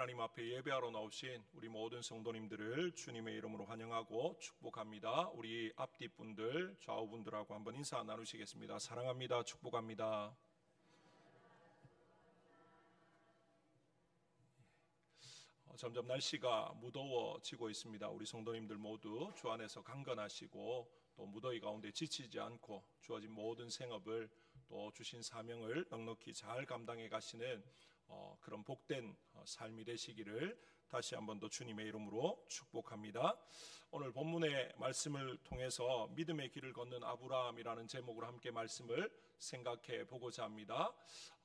하나님 앞에 예배하러 나오신 우리 모든 성도님들을 주님의 이름으로 환영하고 축복합니다. 우리 앞뒤분들, 좌우분들하고 한번 인사 나누시겠습니다. 사랑합니다. 축복합니다. 점점 날씨가 무더워지고 있습니다. 우리 성도님들 모두 주 안에서 강건하시고 또 무더위 가운데 지치지 않고 주어진 모든 생업을 또 주신 사명을 넉넉히 잘 감당해 가시는 그런 복된 삶이 되시기를 다시 한번 더 주님의 이름으로 축복합니다. 오늘 본문의 말씀을 통해서 믿음의 길을 걷는 아브라함이라는 제목으로 함께 말씀을 생각해 보고자 합니다.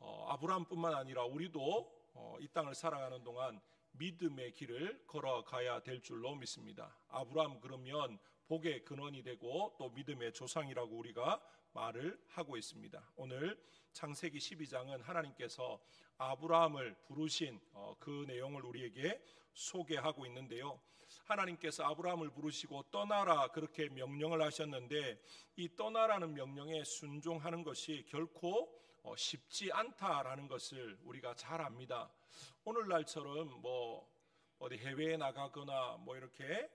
아브라함뿐만 아니라 우리도 이 땅을 살아가는 동안 믿음의 길을 걸어가야 될 줄로 믿습니다. 아브라함 그러면 복의 근원이 되고 또 믿음의 조상이라고 우리가 말을 하고 있습니다. 오늘 창세기 12장은 하나님께서 아브라함을 부르신 그 내용을 우리에게 소개하고 있는데요. 하나님께서 아브라함을 부르시고 떠나라 그렇게 명령을 하셨는데 이 떠나라는 명령에 순종하는 것이 결코 쉽지 않다라는 것을 우리가 잘 압니다. 오늘날처럼 어디 해외에 나가거나 이렇게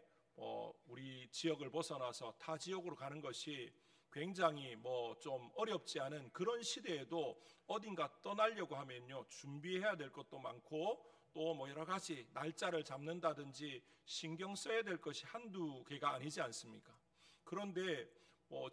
우리 지역을 벗어나서 타 지역으로 가는 것이 굉장히 좀 어렵지 않은 그런 시대에도 어딘가 떠나려고 하면요 준비해야 될 것도 많고 또 여러 가지 날짜를 잡는다든지 신경 써야 될 것이 한두 개가 아니지 않습니까? 그런데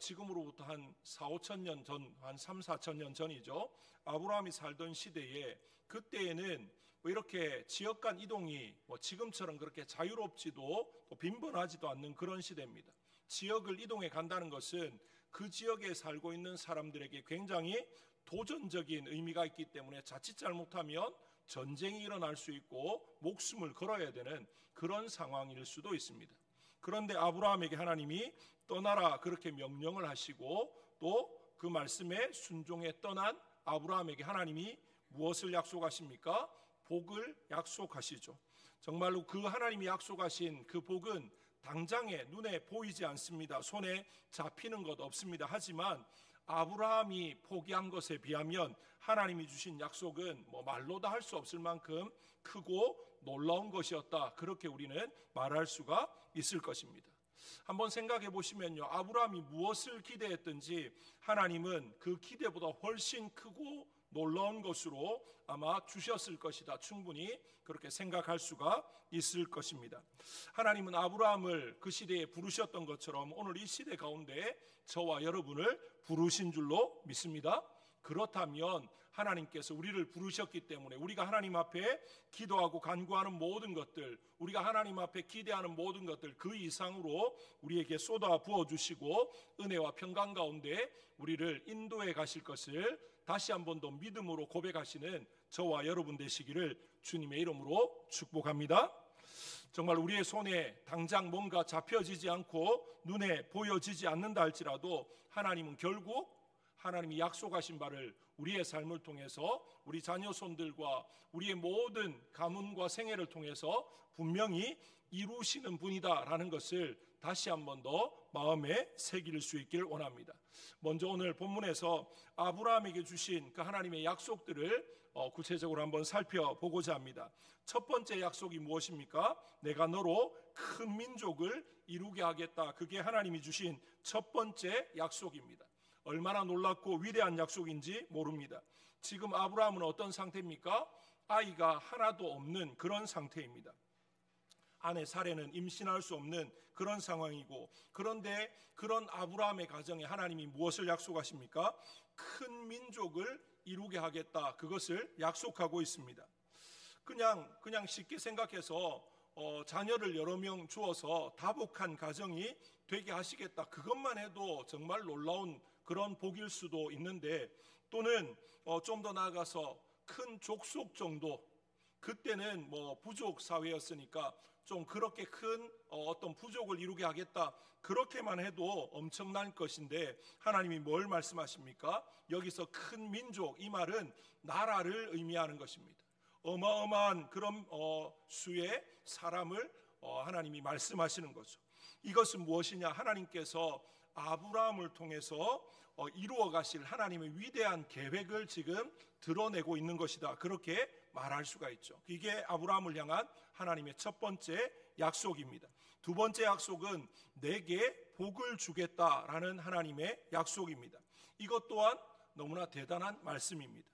지금으로부터 한 4-5천 년 전, 한 3-4천 년 전이죠. 아브라함이 살던 시대에 그때에는 이렇게 지역 간 이동이 지금처럼 그렇게 자유롭지도 또 빈번하지도 않는 그런 시대입니다. 지역을 이동해 간다는 것은 그 지역에 살고 있는 사람들에게 굉장히 도전적인 의미가 있기 때문에 자칫 잘못하면 전쟁이 일어날 수 있고 목숨을 걸어야 되는 그런 상황일 수도 있습니다. 그런데 아브라함에게 하나님이 떠나라 그렇게 명령을 하시고 또 그 말씀에 순종해 떠난 아브라함에게 하나님이 무엇을 약속하십니까? 복을 약속하시죠. 정말로 그 하나님이 약속하신 그 복은 당장에 눈에 보이지 않습니다. 손에 잡히는 것 없습니다. 하지만 아브라함이 포기한 것에 비하면 하나님이 주신 약속은 말로도 할 수 없을 만큼 크고 놀라운 것이었다. 그렇게 우리는 말할 수가 있을 것입니다. 한번 생각해 보시면요, 아브라함이 무엇을 기대했든지 하나님은 그 기대보다 훨씬 크고 놀라운 것으로 아마 주셨을 것이다. 충분히 그렇게 생각할 수가 있을 것입니다. 하나님은 아브라함을 그 시대에 부르셨던 것처럼 오늘 이 시대 가운데 저와 여러분을 부르신 줄로 믿습니다. 그렇다면 하나님께서 우리를 부르셨기 때문에 우리가 하나님 앞에 기도하고 간구하는 모든 것들, 우리가 하나님 앞에 기대하는 모든 것들 그 이상으로 우리에게 쏟아 부어주시고 은혜와 평강 가운데 우리를 인도해 가실 것을 다시 한 번 더 믿음으로 고백하시는 저와 여러분 되시기를 주님의 이름으로 축복합니다. 정말 우리의 손에 당장 뭔가 잡혀지지 않고 눈에 보여지지 않는다 할지라도 하나님은 결국 하나님이 약속하신 바를 우리의 삶을 통해서 우리 자녀 손들과 우리의 모든 가문과 생애를 통해서 분명히 이루시는 분이다라는 것을 다시 한 번 더 마음에 새길 수 있기를 원합니다. 먼저 오늘 본문에서 아브라함에게 주신 그 하나님의 약속들을 구체적으로 한번 살펴보고자 합니다. 첫 번째 약속이 무엇입니까? 내가 너로 큰 민족을 이루게 하겠다. 그게 하나님이 주신 첫 번째 약속입니다. 얼마나 놀랍고 위대한 약속인지 모릅니다. 지금 아브라함은 어떤 상태입니까? 아이가 하나도 없는 그런 상태입니다. 아내 사례는 임신할 수 없는 그런 상황이고, 그런데 그런 아브라함의 가정에 하나님이 무엇을 약속하십니까? 큰 민족을 이루게 하겠다. 그것을 약속하고 있습니다. 그냥 쉽게 생각해서 자녀를 여러 명 주어서 다복한 가정이 되게 하시겠다. 그것만 해도 정말 놀라운 그런 복일 수도 있는데, 또는 좀 더 나아가서 큰 족속 정도, 그때는 부족 사회였으니까 좀 그렇게 큰 어떤 부족을 이루게 하겠다, 그렇게만 해도 엄청난 것인데 하나님이 뭘 말씀하십니까? 여기서 큰 민족, 이 말은 나라를 의미하는 것입니다. 어마어마한 그런 수의 사람을 하나님이 말씀하시는 거죠. 이것은 무엇이냐? 하나님께서 아브라함을 통해서 이루어 가실 하나님의 위대한 계획을 지금 드러내고 있는 것이다. 그렇게 말할 수가 있죠. 이게 아브라함을 향한 하나님의 첫 번째 약속입니다. 두 번째 약속은 내게 복을 주겠다라는 하나님의 약속입니다. 이것 또한 너무나 대단한 말씀입니다.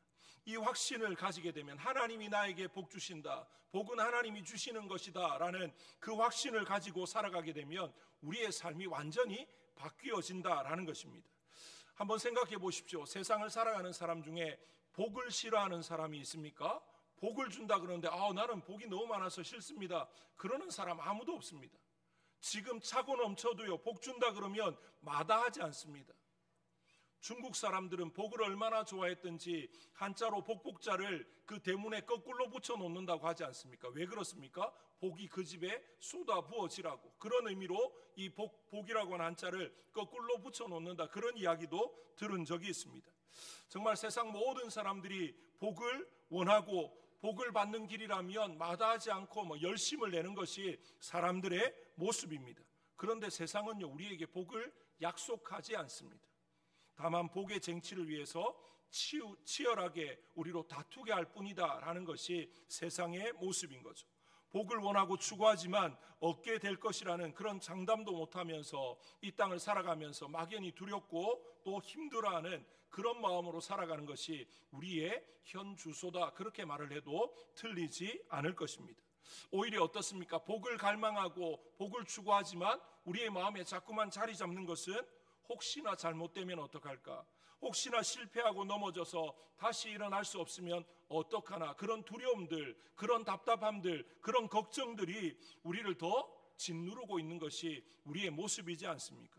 이 확신을 가지게 되면 하나님이 나에게 복 주신다, 복은 하나님이 주시는 것이다 라는 그 확신을 가지고 살아가게 되면 우리의 삶이 완전히 바뀌어진다라는 것입니다. 한번 생각해 보십시오. 세상을 살아가는 사람 중에 복을 싫어하는 사람이 있습니까? 복을 준다 그러는데 나는 복이 너무 많아서 싫습니다, 그러는 사람 아무도 없습니다. 지금 차고 넘쳐도요, 복 준다 그러면 마다하지 않습니다. 중국 사람들은 복을 얼마나 좋아했던지 한자로 복복자를 그 대문에 거꾸로 붙여 놓는다고 하지 않습니까? 왜 그렇습니까? 복이 그 집에 쏟아 부어지라고. 그런 의미로 이 복이라고 하는 한자를 거꾸로 붙여 놓는다, 그런 이야기도 들은 적이 있습니다. 정말 세상 모든 사람들이 복을 원하고 복을 받는 길이라면 마다하지 않고 열심을 내는 것이 사람들의 모습입니다. 그런데 세상은요, 우리에게 복을 약속하지 않습니다. 다만 복의 쟁취를 위해서 치열하게 우리로 다투게 할 뿐이다 라는 것이 세상의 모습인 거죠. 복을 원하고 추구하지만 얻게 될 것이라는 그런 장담도 못하면서 이 땅을 살아가면서 막연히 두렵고 또 힘들어하는 그런 마음으로 살아가는 것이 우리의 현 주소다, 그렇게 말을 해도 틀리지 않을 것입니다. 오히려 어떻습니까? 복을 갈망하고 복을 추구하지만 우리의 마음에 자꾸만 자리 잡는 것은 혹시나 잘못되면 어떡할까? 혹시나 실패하고 넘어져서 다시 일어날 수 없으면 어떡하나? 그런 두려움들, 그런 답답함들, 그런 걱정들이 우리를 더 짓누르고 있는 것이 우리의 모습이지 않습니까?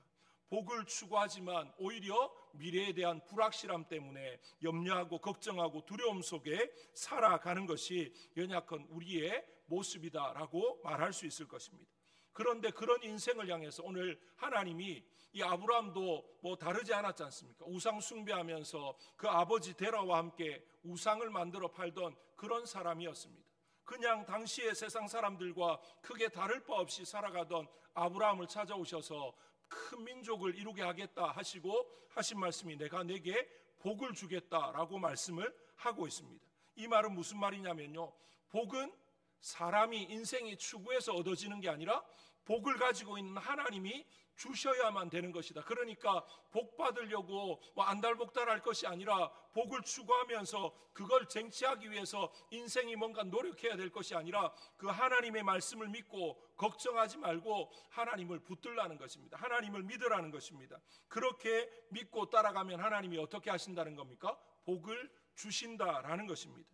복을 추구하지만 오히려 미래에 대한 불확실함 때문에 염려하고 걱정하고 두려움 속에 살아가는 것이 연약한 우리의 모습이다라고 말할 수 있을 것입니다. 그런데 그런 인생을 향해서 오늘 하나님이, 이 아브라함도 다르지 않았지 않습니까? 우상 숭배하면서 그 아버지 데라와 함께 우상을 만들어 팔던 그런 사람이었습니다. 그냥 당시의 세상 사람들과 크게 다를 바 없이 살아가던 아브라함을 찾아오셔서 큰 민족을 이루게 하겠다 하시고 하신 말씀이 내가 내게 복을 주겠다라고 말씀을 하고 있습니다. 이 말은 무슨 말이냐면요, 복은 사람이 인생이 추구해서 얻어지는 게 아니라 복을 가지고 있는 하나님이 주셔야만 되는 것이다. 그러니까 복 받으려고 안달복달할 것이 아니라 복을 추구하면서 그걸 쟁취하기 위해서 인생이 뭔가 노력해야 될 것이 아니라 그 하나님의 말씀을 믿고 걱정하지 말고 하나님을 붙들라는 것입니다. 하나님을 믿으라는 것입니다. 그렇게 믿고 따라가면 하나님이 어떻게 하신다는 겁니까? 복을 주신다라는 것입니다.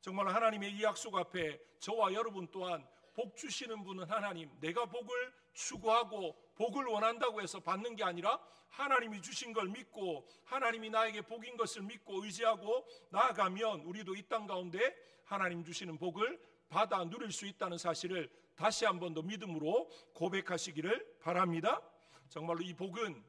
정말 하나님의 이 약속 앞에 저와 여러분 또한 복 주시는 분은 하나님, 내가 복을 추구하고 복을 원한다고 해서 받는 게 아니라 하나님이 주신 걸 믿고 하나님이 나에게 복인 것을 믿고 의지하고 나아가면 우리도 이 땅 가운데 하나님 주시는 복을 받아 누릴 수 있다는 사실을 다시 한 번 더 믿음으로 고백하시기를 바랍니다. 정말로 이 복은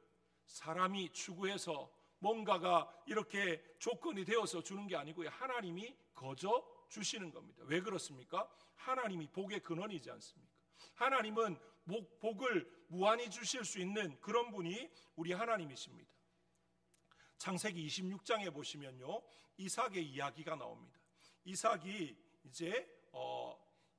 사람이 추구해서 뭔가가 이렇게 조건이 되어서 주는 게 아니고요, 하나님이 거저 주시는 겁니다. 왜 그렇습니까? 하나님이 복의 근원이지 않습니까? 하나님은 복을 무한히 주실 수 있는 그런 분이 우리 하나님이십니다. 창세기 26장에 보시면요, 이삭의 이야기가 나옵니다. 이삭이 이제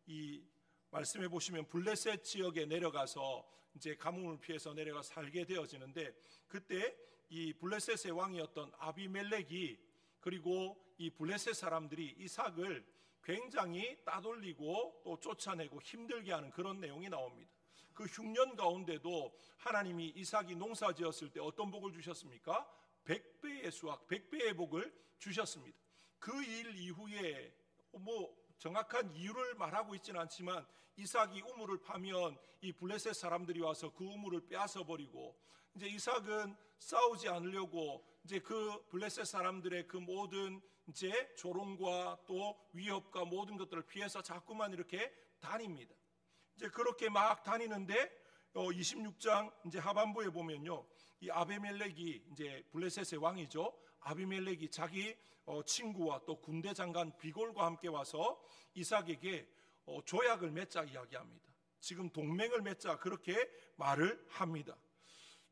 이 말씀해 보시면 블레셋 지역에 내려가서 이제 가뭄을 피해서 내려가 살게 되어지는데, 그때 이 블레셋의 왕이었던 아비멜렉이, 그리고 이 블레셋 사람들이 이삭을 굉장히 따돌리고 또 쫓아내고 힘들게 하는 그런 내용이 나옵니다. 그 흉년 가운데도 하나님이 이삭이 농사 지었을 때 어떤 복을 주셨습니까? 100배의 수확, 100배의 복을 주셨습니다. 그 일 이후에 정확한 이유를 말하고 있지는 않지만 이삭이 우물을 파면 이 블레셋 사람들이 와서 그 우물을 빼앗아 버리고, 이제 이삭은 싸우지 않으려고 이제 그 블레셋 사람들의 그 모든 이제 조롱과 또 위협과 모든 것들을 피해서 자꾸만 이렇게 다닙니다. 이제 그렇게 막 다니는데 26장 이제 하반부에 보면요, 이 아비멜렉이 이제 블레셋의 왕이죠. 아비멜렉이 자기 친구와 또 군대 장관 비골과 함께 와서 이삭에게 조약을 맺자 이야기합니다. 지금 동맹을 맺자 그렇게 말을 합니다.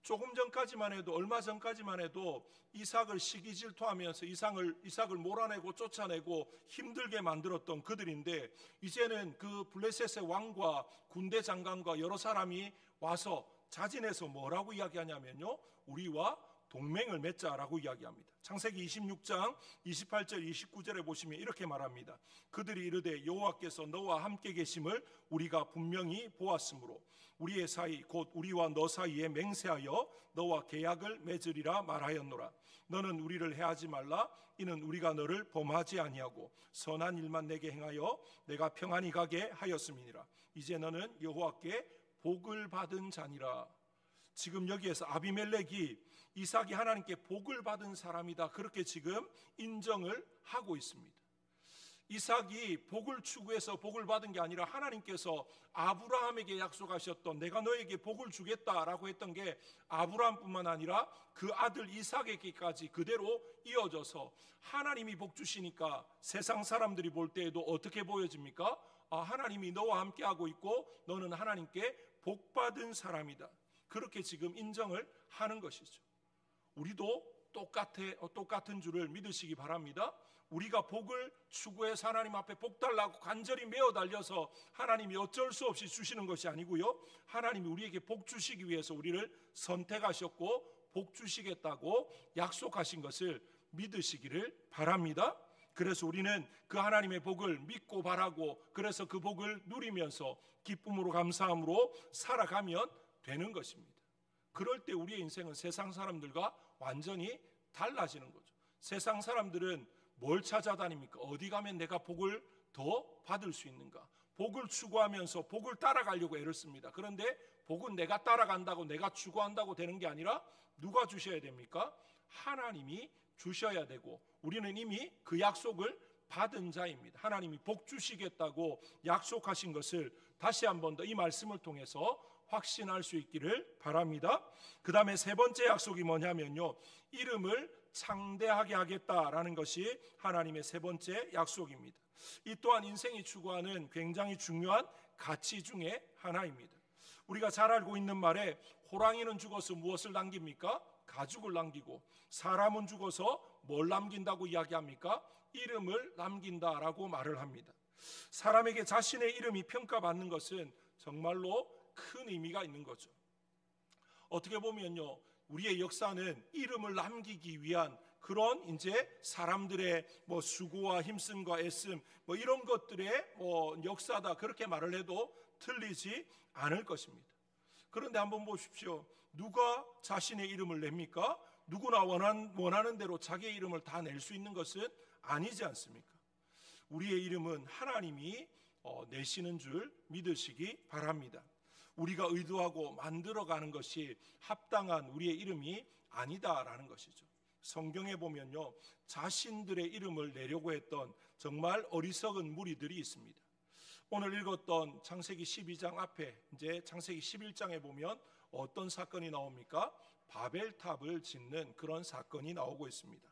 조금 전까지만 해도, 얼마 전까지만 해도 이삭을 시기 질투하면서 이삭을 몰아내고 쫓아내고 힘들게 만들었던 그들인데, 이제는 그 블레셋의 왕과 군대 장관과 여러 사람이 와서 자진해서 뭐라고 이야기하냐면요, 우리와 동맹을 맺자라고 이야기합니다. 창세기 26장 28절 29절에 보시면 이렇게 말합니다. 그들이 이르되 여호와께서 너와 함께 계심을 우리가 분명히 보았으므로 우리의 사이 곧 우리와 너 사이에 맹세하여 너와 계약을 맺으리라 말하였노라. 너는 우리를 해하지 말라. 이는 우리가 너를 범하지 아니하고 선한 일만 내게 행하여 내가 평안히 가게 하였음이니라. 이제 너는 여호와께 복을 받은 자니라. 지금 여기에서 아비멜렉이 이삭이 하나님께 복을 받은 사람이다, 그렇게 지금 인정을 하고 있습니다. 이삭이 복을 추구해서 복을 받은 게 아니라 하나님께서 아브라함에게 약속하셨던 내가 너에게 복을 주겠다라고 했던 게 아브라함뿐만 아니라 그 아들 이삭에게까지 그대로 이어져서 하나님이 복 주시니까 세상 사람들이 볼 때에도 어떻게 보여집니까? 하나님이 너와 함께하고 있고 너는 하나님께 복 받은 사람이다, 그렇게 지금 인정을 하는 것이죠. 우리도 똑같은 줄을 믿으시기 바랍니다. 우리가 복을 추구해서 하나님 앞에 복 달라고 간절히 메어 달려서 하나님이 어쩔 수 없이 주시는 것이 아니고요, 하나님이 우리에게 복 주시기 위해서 우리를 선택하셨고 복 주시겠다고 약속하신 것을 믿으시기를 바랍니다. 그래서 우리는 그 하나님의 복을 믿고 바라고, 그래서 그 복을 누리면서 기쁨으로 감사함으로 살아가면 되는 것입니다. 그럴 때 우리의 인생은 세상 사람들과 완전히 달라지는 거죠. 세상 사람들은 뭘 찾아다닙니까? 어디 가면 내가 복을 더 받을 수 있는가? 복을 추구하면서 복을 따라가려고 애를 씁니다. 그런데 복은 내가 따라간다고, 내가 추구한다고 되는 게 아니라 누가 주셔야 됩니까? 하나님이 주셔야 되고, 우리는 이미 그 약속을 받은 자입니다. 하나님이 복 주시겠다고 약속하신 것을 다시 한 번 더 이 말씀을 통해서 확신할 수 있기를 바랍니다. 그 다음에 세 번째 약속이 뭐냐면요, 이름을 창대하게 하겠다라는 것이 하나님의 세 번째 약속입니다. 이 또한 인생이 추구하는 굉장히 중요한 가치 중에 하나입니다. 우리가 잘 알고 있는 말에 호랑이는 죽어서 무엇을 남깁니까? 가죽을 남기고, 사람은 죽어서 뭘 남긴다고 이야기합니까? 이름을 남긴다라고 말을 합니다. 사람에게 자신의 이름이 평가받는 것은 정말로 큰 의미가 있는 거죠. 어떻게 보면요, 우리의 역사는 이름을 남기기 위한 그런 이제 사람들의 수고와 힘씀과 애씀 이런 것들의 역사다, 그렇게 말을 해도 틀리지 않을 것입니다. 그런데 한번 보십시오. 누가 자신의 이름을 냅니까? 누구나 원하는 대로 자기의 이름을 다 낼 수 있는 것은 아니지 않습니까? 우리의 이름은 하나님이 내시는 줄 믿으시기 바랍니다. 우리가 의도하고 만들어가는 것이 합당한 우리의 이름이 아니다라는 것이죠. 성경에 보면요, 자신들의 이름을 내려고 했던 정말 어리석은 무리들이 있습니다. 오늘 읽었던 창세기 12장 앞에 이제 창세기 11장에 보면 어떤 사건이 나옵니까? 바벨탑을 짓는 그런 사건이 나오고 있습니다.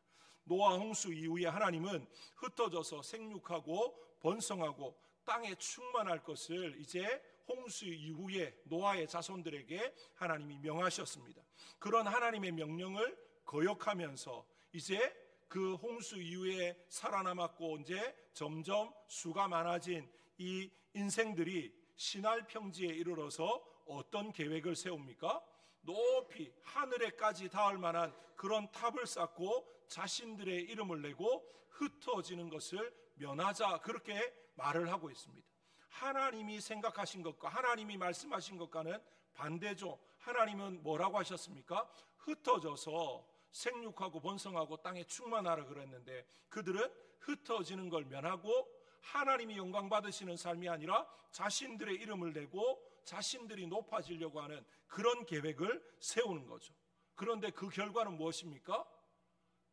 노아 홍수 이후에 하나님은 흩어져서 생육하고 번성하고 땅에 충만할 것을 이제 홍수 이후에 노아의 자손들에게 하나님이 명하셨습니다. 그런 하나님의 명령을 거역하면서 이제 그 홍수 이후에 살아남았고 이제 점점 수가 많아진 이 인생들이 신할 평지에 이르러서 어떤 계획을 세웁니까? 높이 하늘에까지 닿을 만한 그런 탑을 쌓고 자신들의 이름을 내고 흩어지는 것을 면하자, 그렇게 말을 하고 있습니다. 하나님이 생각하신 것과 하나님이 말씀하신 것과는 반대죠. 하나님은 뭐라고 하셨습니까? 흩어져서 생육하고 번성하고 땅에 충만하라 그랬는데, 그들은 흩어지는 걸 면하고 하나님이 영광 받으시는 삶이 아니라 자신들의 이름을 내고 자신들이 높아지려고 하는 그런 계획을 세우는 거죠. 그런데 그 결과는 무엇입니까?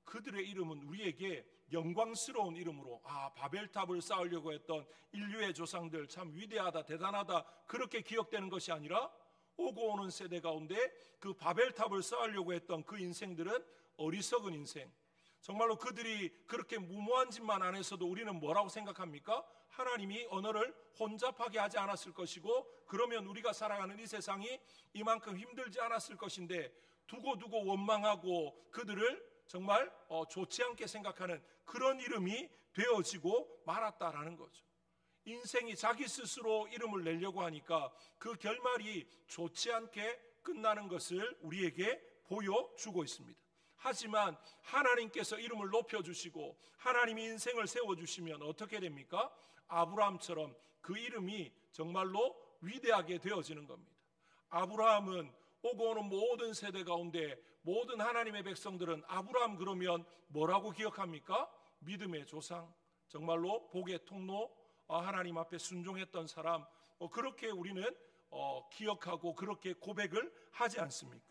그들의 이름은 우리에게 영광스러운 이름으로, 바벨탑을 쌓으려고 했던 인류의 조상들 참 위대하다, 대단하다, 그렇게 기억되는 것이 아니라 오고 오는 세대 가운데 그 바벨탑을 쌓으려고 했던 그 인생들은 어리석은 인생, 정말로 그들이 그렇게 무모한 짓만 안 했어도 우리는 뭐라고 생각합니까? 하나님이 언어를 혼잡하게 하지 않았을 것이고, 그러면 우리가 살아가는 이 세상이 이만큼 힘들지 않았을 것인데, 두고두고 원망하고 그들을 정말 좋지 않게 생각하는 그런 이름이 되어지고 말았다라는 거죠. 인생이 자기 스스로 이름을 내려고 하니까 그 결말이 좋지 않게 끝나는 것을 우리에게 보여주고 있습니다. 하지만 하나님께서 이름을 높여주시고 하나님이 인생을 세워주시면 어떻게 됩니까? 아브라함처럼 그 이름이 정말로 위대하게 되어지는 겁니다. 아브라함은 오고 오는 모든 세대 가운데 모든 하나님의 백성들은 아브라함 그러면 뭐라고 기억합니까? 믿음의 조상, 정말로 복의 통로, 하나님 앞에 순종했던 사람, 그렇게 우리는 기억하고 그렇게 고백을 하지 않습니까?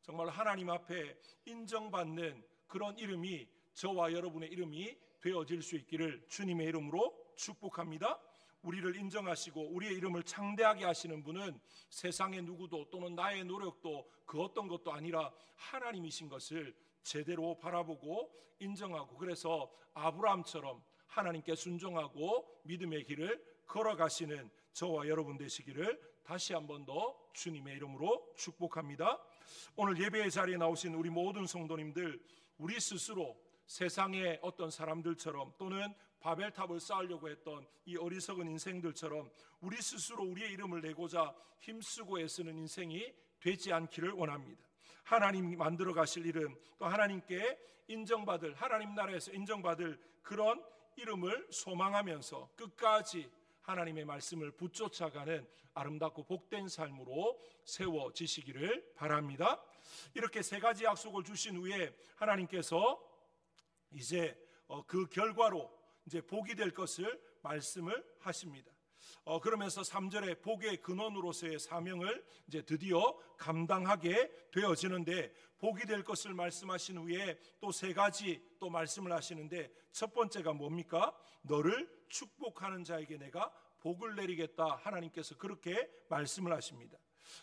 정말 하나님 앞에 인정받는 그런 이름이 저와 여러분의 이름이 되어질 수 있기를 주님의 이름으로 축복합니다. 우리를 인정하시고 우리의 이름을 창대하게 하시는 분은 세상의 누구도 또는 나의 노력도 그 어떤 것도 아니라 하나님이신 것을 제대로 바라보고 인정하고, 그래서 아브라함처럼 하나님께 순종하고 믿음의 길을 걸어가시는 저와 여러분 되시기를 다시 한 번 더 주님의 이름으로 축복합니다. 오늘 예배의 자리에 나오신 우리 모든 성도님들, 우리 스스로 세상의 어떤 사람들처럼 또는 바벨탑을 쌓으려고 했던 이 어리석은 인생들처럼 우리 스스로 우리의 이름을 내고자 힘쓰고 애쓰는 인생이 되지 않기를 원합니다. 하나님이 만들어 가실 이름, 또 하나님께 인정받을, 하나님 나라에서 인정받을 그런 이름을 소망하면서 끝까지 하나님의 말씀을 붙쫓아가는 아름답고 복된 삶으로 세워지시기를 바랍니다. 이렇게 세 가지 약속을 주신 후에 하나님께서 이제 그 결과로 이제 복이 될 것을 말씀을 하십니다. 그러면서 3절에 복의 근원으로서의 사명을 이제 드디어 감당하게 되어지는데, 복이 될 것을 말씀하신 후에 또 세 가지 또 말씀을 하시는데, 첫 번째가 뭡니까? 너를 축복하는 자에게 내가 복을 내리겠다. 하나님께서 그렇게 말씀을 하십니다.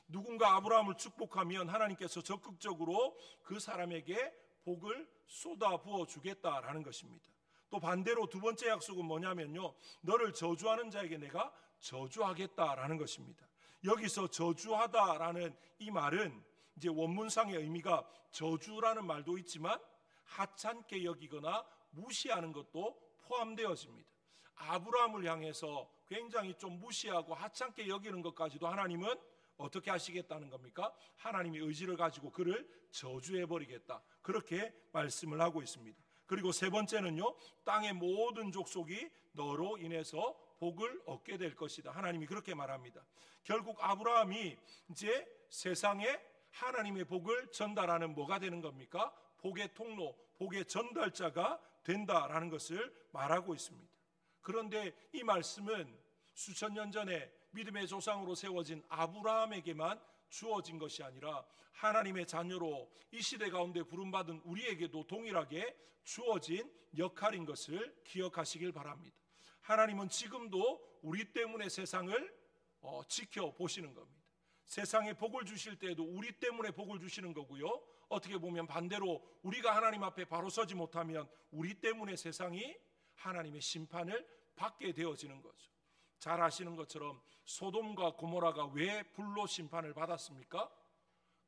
누군가 아브라함을 축복하면 하나님께서 적극적으로 그 사람에게 복을 쏟아 부어 주겠다라는 것입니다. 또 반대로 두 번째 약속은 뭐냐면요, 너를 저주하는 자에게 내가 저주하겠다라는 것입니다. 여기서 저주하다라는 이 말은 이제 원문상의 의미가 저주라는 말도 있지만 하찮게 여기거나 무시하는 것도 포함되어집니다. 아브라함을 향해서 굉장히 좀 무시하고 하찮게 여기는 것까지도 하나님은 어떻게 하시겠다는 겁니까? 하나님의 의지를 가지고 그를 저주해버리겠다, 그렇게 말씀을 하고 있습니다. 그리고 세 번째는요, 땅의 모든 족속이 너로 인해서 복을 얻게 될 것이다. 하나님이 그렇게 말합니다. 결국 아브라함이 이제 세상에 하나님의 복을 전달하는 뭐가 되는 겁니까? 복의 통로, 복의 전달자가 된다라는 것을 말하고 있습니다. 그런데 이 말씀은 수천 년 전에 믿음의 조상으로 세워진 아브라함에게만 주어진 것이 아니라 하나님의 자녀로 이 시대 가운데 부름받은 우리에게도 동일하게 주어진 역할인 것을 기억하시길 바랍니다. 하나님은 지금도 우리 때문에 세상을 지켜보시는 겁니다. 세상에 복을 주실 때에도 우리 때문에 복을 주시는 거고요, 어떻게 보면 반대로 우리가 하나님 앞에 바로 서지 못하면 우리 때문에 세상이 하나님의 심판을 받게 되어지는 거죠. 잘 아시는 것처럼 소돔과 고모라가 왜 불로 심판을 받았습니까?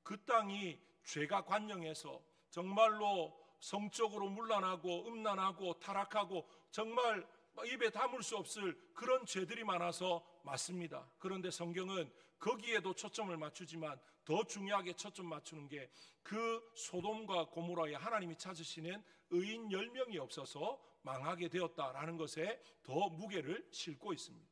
그 땅이 죄가 관영해서 정말로 성적으로 문란하고 음란하고 타락하고 정말 입에 담을 수 없을 그런 죄들이 많아서 맞습니다. 그런데 성경은 거기에도 초점을 맞추지만 더 중요하게 초점 맞추는 게 그 소돔과 고모라에 하나님이 찾으시는 의인 10명이 없어서 망하게 되었다라는 것에 더 무게를 싣고 있습니다.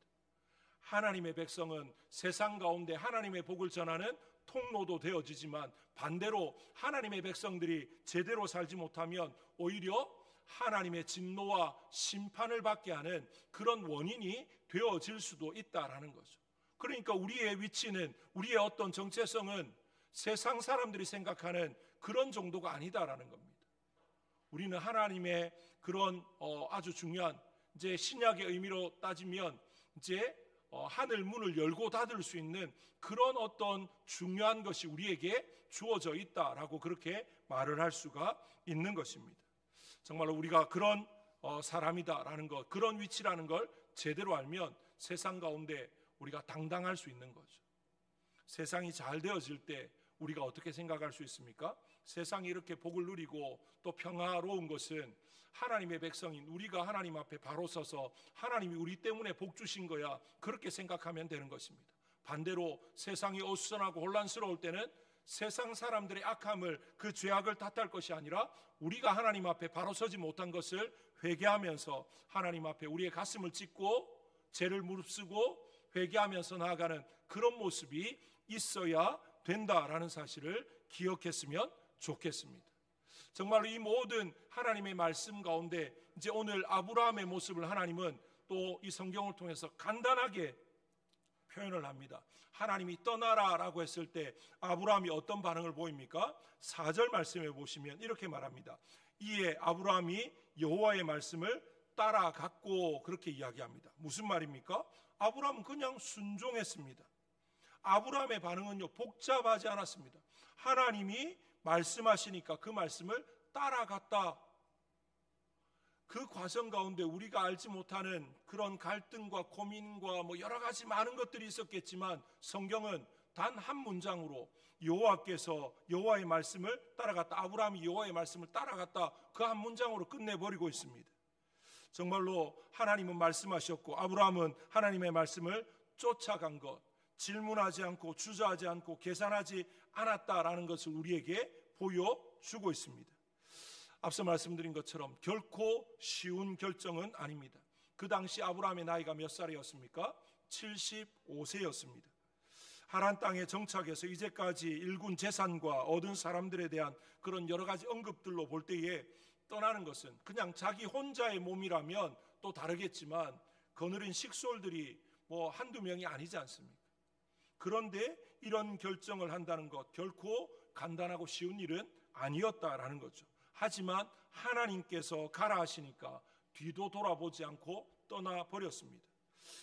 하나님의 백성은 세상 가운데 하나님의 복을 전하는 통로도 되어지지만 반대로 하나님의 백성들이 제대로 살지 못하면 오히려 하나님의 진노와 심판을 받게 하는 그런 원인이 되어질 수도 있다라는 거죠. 그러니까 우리의 위치는, 우리의 어떤 정체성은 세상 사람들이 생각하는 그런 정도가 아니다라는 겁니다. 우리는 하나님의 그런 아주 중요한, 이제 신약의 의미로 따지면 이제 하늘 문을 열고 닫을 수 있는 그런 어떤 중요한 것이 우리에게 주어져 있다라고 그렇게 말을 할 수가 있는 것입니다. 정말로 우리가 그런 사람이다라는 것, 그런 위치라는 걸 제대로 알면 세상 가운데 우리가 당당할 수 있는 거죠. 세상이 잘 되어질 때 우리가 어떻게 생각할 수 있습니까? 세상이 이렇게 복을 누리고 또 평화로운 것은 하나님의 백성인 우리가 하나님 앞에 바로 서서 하나님이 우리 때문에 복 주신 거야, 그렇게 생각하면 되는 것입니다. 반대로 세상이 어수선하고 혼란스러울 때는 세상 사람들의 악함을, 그 죄악을 탓할 것이 아니라 우리가 하나님 앞에 바로 서지 못한 것을 회개하면서 하나님 앞에 우리의 가슴을 찢고 죄를 무릅쓰고 회개하면서 나아가는 그런 모습이 있어야 된다라는 사실을 기억했으면 좋겠습니다. 정말로 이 모든 하나님의 말씀 가운데 이제 오늘 아브라함의 모습을 하나님은 또 이 성경을 통해서 간단하게 표현을 합니다. 하나님이 떠나라라고 했을 때 아브라함이 어떤 반응을 보입니까? 4절 말씀에 보시면 이렇게 말합니다. 이에 아브라함이 여호와의 말씀을 따라갔고, 그렇게 이야기합니다. 무슨 말입니까? 아브라함은 그냥 순종했습니다. 아브라함의 반응은요, 복잡하지 않았습니다. 하나님이 말씀하시니까 그 말씀을 따라갔다. 그 과정 가운데 우리가 알지 못하는 그런 갈등과 고민과 여러 가지 많은 것들이 있었겠지만 성경은 단 한 문장으로 여호와께서 여호와의 말씀을 따라갔다, 아브라함이 여호와의 말씀을 따라갔다, 그 한 문장으로 끝내버리고 있습니다. 정말로 하나님은 말씀하셨고 아브라함은 하나님의 말씀을 쫓아간 것, 질문하지 않고 주저하지 않고 계산하지 않았다라는 것을 우리에게 보여주고 있습니다. 앞서 말씀드린 것처럼 결코 쉬운 결정은 아닙니다. 그 당시 아브라함의 나이가 몇 살이었습니까? 75세였습니다. 하란 땅에 정착해서 이제까지 일군 재산과 얻은 사람들에 대한 그런 여러 가지 언급들로 볼 때에 떠나는 것은 그냥 자기 혼자의 몸이라면 또 다르겠지만 거느린 식솔들이 한두 명이 아니지 않습니까? 그런데 이런 결정을 한다는 것 결코 간단하고 쉬운 일은 아니었다라는 거죠. 하지만 하나님께서 가라 하시니까 뒤도 돌아보지 않고 떠나버렸습니다.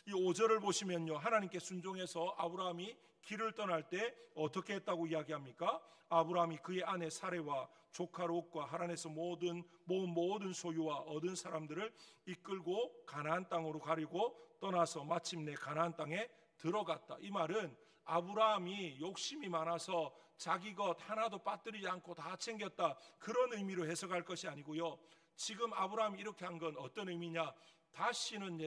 이 5절을 보시면요, 하나님께 순종해서 아브라함이 길을 떠날 때 어떻게 했다고 이야기합니까? 아브라함이 그의 아내 사레와 조카 롯과 하란에서 모은 모든 소유와 얻은 사람들을 이끌고 가나안 땅으로 가려고 떠나서 마침내 가나안 땅에 들어갔다. 이 말은 아브라함이 욕심이 많아서 자기 것 하나도 빠뜨리지 않고 다 챙겼다, 그런 의미로 해석할 것이 아니고요. 지금 아브라함이 이렇게 한 건 어떤 의미냐? 다시는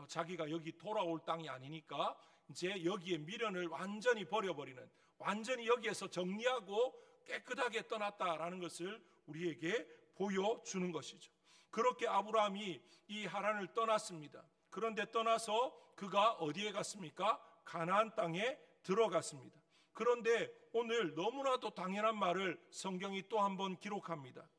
자기가 여기 돌아올 땅이 아니니까 이제 여기에 미련을 완전히 버려버리는, 완전히 여기에서 정리하고 깨끗하게 떠났다라는 것을 우리에게 보여주는 것이죠. 그렇게 아브라함이 이 하란을 떠났습니다. 그런데 떠나서 그가 어디에 갔습니까? 가나안 땅에 들어갔습니다. 그런데 오늘 너무나도 당연한 말을 성경이 또 한 번 기록합니다.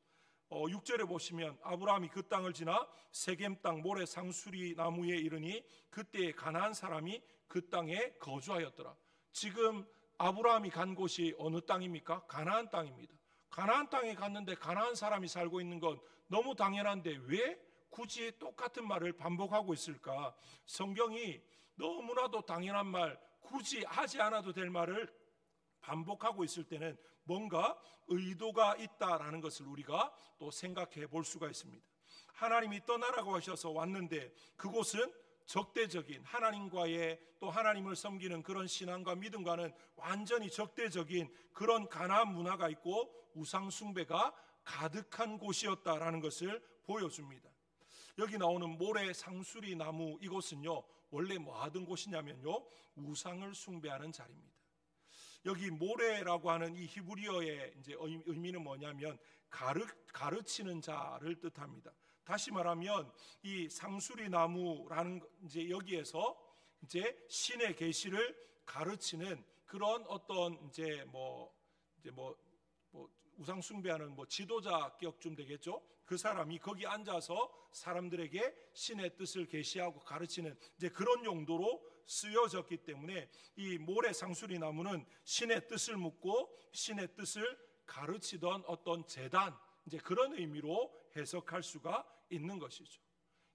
6절에 보시면 아브라함이 그 땅을 지나 세겜 땅 모래 상수리 나무에 이르니 그때에 가나안 사람이 그 땅에 거주하였더라. 지금 아브라함이 간 곳이 어느 땅입니까? 가나안 땅입니다. 가나안 땅에 갔는데 가나안 사람이 살고 있는 건 너무 당연한데 왜 굳이 똑같은 말을 반복하고 있을까? 성경이 너무나도 당연한 말, 굳이 하지 않아도 될 말을 반복하고 있을 때는 뭔가 의도가 있다라는 것을 우리가 또 생각해 볼 수가 있습니다. 하나님이 떠나라고 하셔서 왔는데 그곳은 적대적인, 하나님과의 또 하나님을 섬기는 그런 신앙과 믿음과는 완전히 적대적인 그런 가나안 문화가 있고 우상 숭배가 가득한 곳이었다라는 것을 보여줍니다. 여기 나오는 모래 상수리 나무, 이곳은요 원래 뭐 하던 곳이냐면요, 우상을 숭배하는 자리입니다. 여기 모래라고 하는 이 히브리어의 이제 의미는 뭐냐면 가르치는 자를 뜻합니다. 다시 말하면 이 상수리 나무라는 이제 여기에서 이제 신의 계시를 가르치는 그런 어떤 이제 우상 숭배하는 지도자격쯤 되겠죠. 그 사람이 거기 앉아서 사람들에게 신의 뜻을 계시하고 가르치는 이제 그런 용도로 쓰여졌기 때문에 이 모래 상수리 나무는 신의 뜻을 묻고 신의 뜻을 가르치던 어떤 제단, 이제 그런 의미로 해석할 수가 있는 것이죠.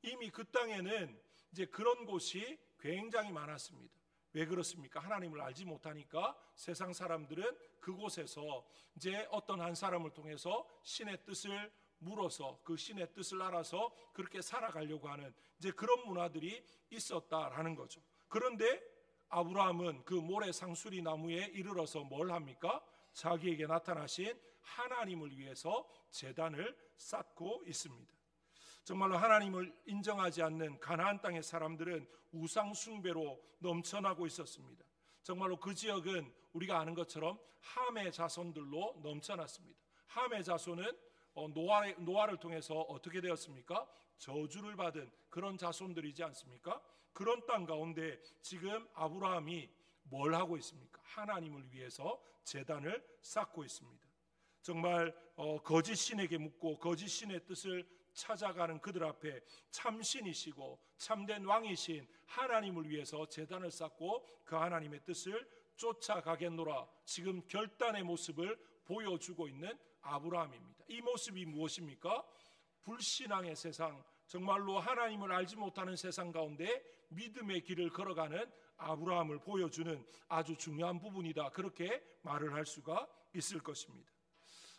이미 그 땅에는 이제 그런 곳이 굉장히 많았습니다. 왜 그렇습니까? 하나님을 알지 못하니까 세상 사람들은 그곳에서 이제 어떤 한 사람을 통해서 신의 뜻을 물어서 그 신의 뜻을 알아서 그렇게 살아가려고 하는 이제 그런 문화들이 있었다라는 거죠. 그런데 아브라함은 그 모래 상수리 나무에 이르러서 뭘 합니까? 자기에게 나타나신 하나님을 위해서 제단을 쌓고 있습니다. 정말로 하나님을 인정하지 않는 가나안 땅의 사람들은 우상 숭배로 넘쳐나고 있었습니다. 정말로 그 지역은 우리가 아는 것처럼 함의 자손들로 넘쳐났습니다. 함의 자손은 노아를 통해서 어떻게 되었습니까? 저주를 받은 그런 자손들이지 않습니까? 그런 땅 가운데 지금 아브라함이 뭘 하고 있습니까? 하나님을 위해서 제단을 쌓고 있습니다. 정말 거짓 신에게 묻고 거짓 신의 뜻을 찾아가는 그들 앞에 참신이시고 참된 왕이신 하나님을 위해서 제단을 쌓고 그 하나님의 뜻을 쫓아가겠노라, 지금 결단의 모습을 보여주고 있는 아브라함입니다. 이 모습이 무엇입니까? 불신앙의 세상, 정말로 하나님을 알지 못하는 세상 가운데 믿음의 길을 걸어가는 아브라함을 보여주는 아주 중요한 부분이다, 그렇게 말을 할 수가 있을 것입니다.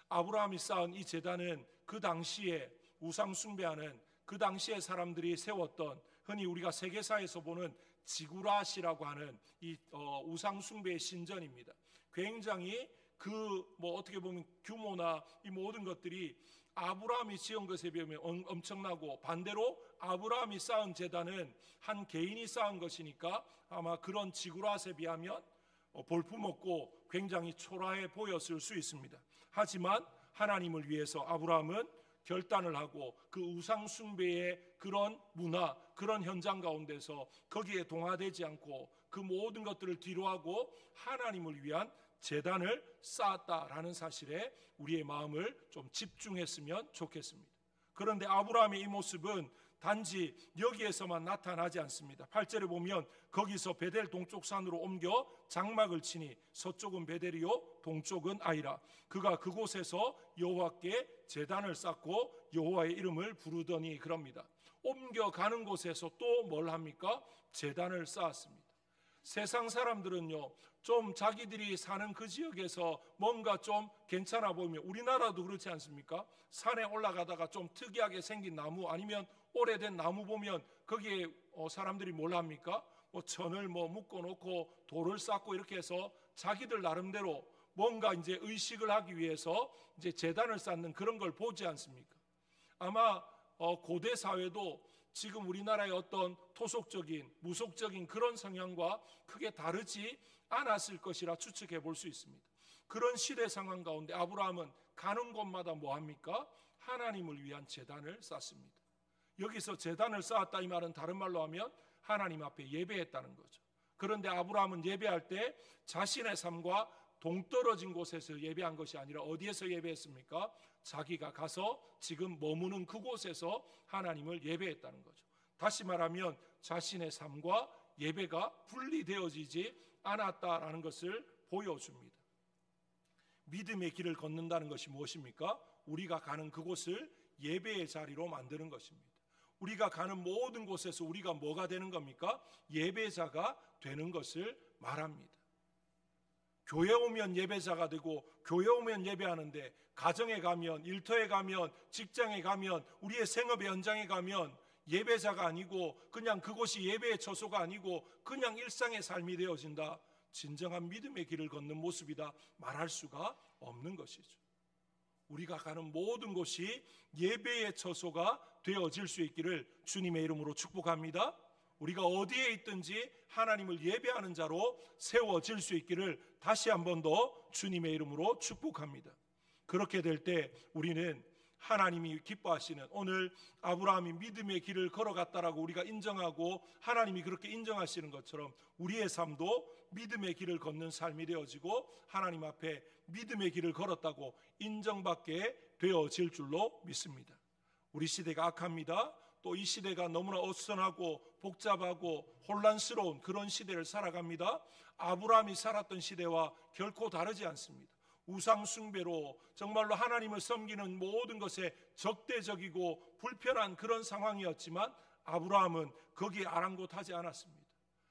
아브라함이 쌓은 이 제단은 그 당시에 우상 숭배하는 그 당시에 사람들이 세웠던, 흔히 우리가 세계사에서 보는 지구라시라고 하는 이 우상 숭배의 신전입니다. 굉장히 어떻게 보면 규모나 이 모든 것들이 아브라함이 지은 것에 비하면 엄청나고, 반대로 아브라함이 쌓은 제단은 한 개인이 쌓은 것이니까 아마 그런 지구라스에 비하면 볼품없고 굉장히 초라해 보였을 수 있습니다. 하지만 하나님을 위해서 아브라함은 결단을 하고 그 우상 숭배의 그런 문화, 그런 현장 가운데서 거기에 동화되지 않고 그 모든 것들을 뒤로하고 하나님을 위한 제단을 쌓았다라는 사실에 우리의 마음을 좀 집중했으면 좋겠습니다. 그런데 아브라함의 이 모습은 단지 여기에서만 나타나지 않습니다. 8절에 보면 거기서 베델 동쪽 산으로 옮겨 장막을 치니 서쪽은 베델이요 동쪽은 아이라, 그가 그곳에서 여호와께 제단을 쌓고 여호와의 이름을 부르더니, 그럽니다. 옮겨가는 곳에서 또 뭘 합니까? 제단을 쌓았습니다. 세상 사람들은요, 좀 자기들이 사는 그 지역에서 뭔가 좀 괜찮아 보이면, 우리나라도 그렇지 않습니까? 산에 올라가다가 좀 특이하게 생긴 나무, 아니면 오래된 나무 보면 거기에 사람들이 뭘 합니까? 천을 묶어 놓고 돌을 쌓고 이렇게 해서 자기들 나름대로 뭔가 이제 의식을 하기 위해서 이제 제단을 쌓는 그런 걸 보지 않습니까? 아마 고대 사회도 지금 우리나라의 어떤 토속적인, 무속적인 그런 성향과 크게 다르지 않았을 것이라 추측해 볼 수 있습니다. 그런 시대 상황 가운데 아브라함은 가는 곳마다 뭐 합니까? 하나님을 위한 제단을 쌓습니다. 여기서 제단을 쌓았다 이 말은 다른 말로 하면 하나님 앞에 예배했다는 거죠. 그런데 아브라함은 예배할 때 자신의 삶과 동떨어진 곳에서 예배한 것이 아니라 어디에서 예배했습니까? 자기가 가서 지금 머무는 그곳에서 하나님을 예배했다는 거죠. 다시 말하면 자신의 삶과 예배가 분리되어지지 않았다라는 것을 보여줍니다. 믿음의 길을 걷는다는 것이 무엇입니까? 우리가 가는 그곳을 예배의 자리로 만드는 것입니다. 우리가 가는 모든 곳에서 우리가 뭐가 되는 겁니까? 예배자가 되는 것을 말합니다. 교회 오면 예배자가 되고, 교회 오면 예배하는데 가정에 가면, 일터에 가면, 직장에 가면, 우리의 생업의 현장에 가면 예배자가 아니고 그냥 그곳이 예배의 처소가 아니고 그냥 일상의 삶이 되어진다, 진정한 믿음의 길을 걷는 모습이다 말할 수가 없는 것이죠. 우리가 가는 모든 곳이 예배의 처소가 되어질 수 있기를 주님의 이름으로 축복합니다. 우리가 어디에 있든지 하나님을 예배하는 자로 세워질 수 있기를 다시 한 번 더 주님의 이름으로 축복합니다. 그렇게 될 때 우리는 하나님이 기뻐하시는, 오늘 아브라함이 믿음의 길을 걸어갔다라고 우리가 인정하고 하나님이 그렇게 인정하시는 것처럼 우리의 삶도 믿음의 길을 걷는 삶이 되어지고 하나님 앞에 믿음의 길을 걸었다고 인정받게 되어질 줄로 믿습니다. 우리 시대가 악합니다. 또 이 시대가 너무나 어수선하고 복잡하고 혼란스러운 그런 시대를 살아갑니다. 아브라함이 살았던 시대와 결코 다르지 않습니다. 우상 숭배로 정말로 하나님을 섬기는 모든 것에 적대적이고 불편한 그런 상황이었지만 아브라함은 거기에 아랑곳하지 않았습니다.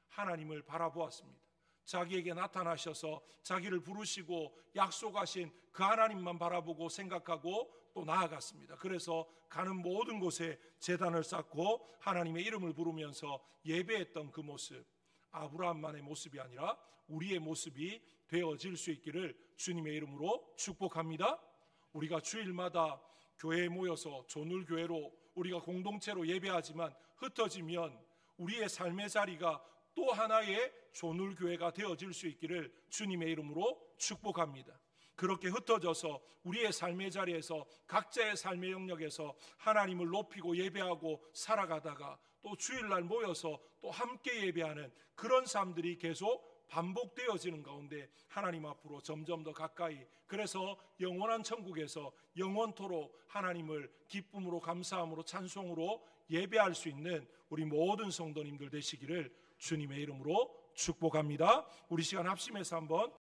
하나님을 바라보았습니다. 자기에게 나타나셔서 자기를 부르시고 약속하신 그 하나님만 바라보고 생각하고 또 나아갔습니다. 그래서 가는 모든 곳에 제단을 쌓고 하나님의 이름을 부르면서 예배했던 그 모습, 아브라함만의 모습이 아니라 우리의 모습이 되어질 수 있기를 주님의 이름으로 축복합니다. 우리가 주일마다 교회에 모여서 조눌교회로 우리가 공동체로 예배하지만 흩어지면 우리의 삶의 자리가 또 하나의 조눌교회가 되어질 수 있기를 주님의 이름으로 축복합니다. 그렇게 흩어져서 우리의 삶의 자리에서 각자의 삶의 영역에서 하나님을 높이고 예배하고 살아가다가 또 주일날 모여서 또 함께 예배하는 그런 삶들이 계속 반복되어지는 가운데 하나님 앞으로 점점 더 가까이, 그래서 영원한 천국에서 영원토록 하나님을 기쁨으로 감사함으로 찬송으로 예배할 수 있는 우리 모든 성도님들 되시기를 주님의 이름으로 축복합니다. 우리 시간 합심해서 한번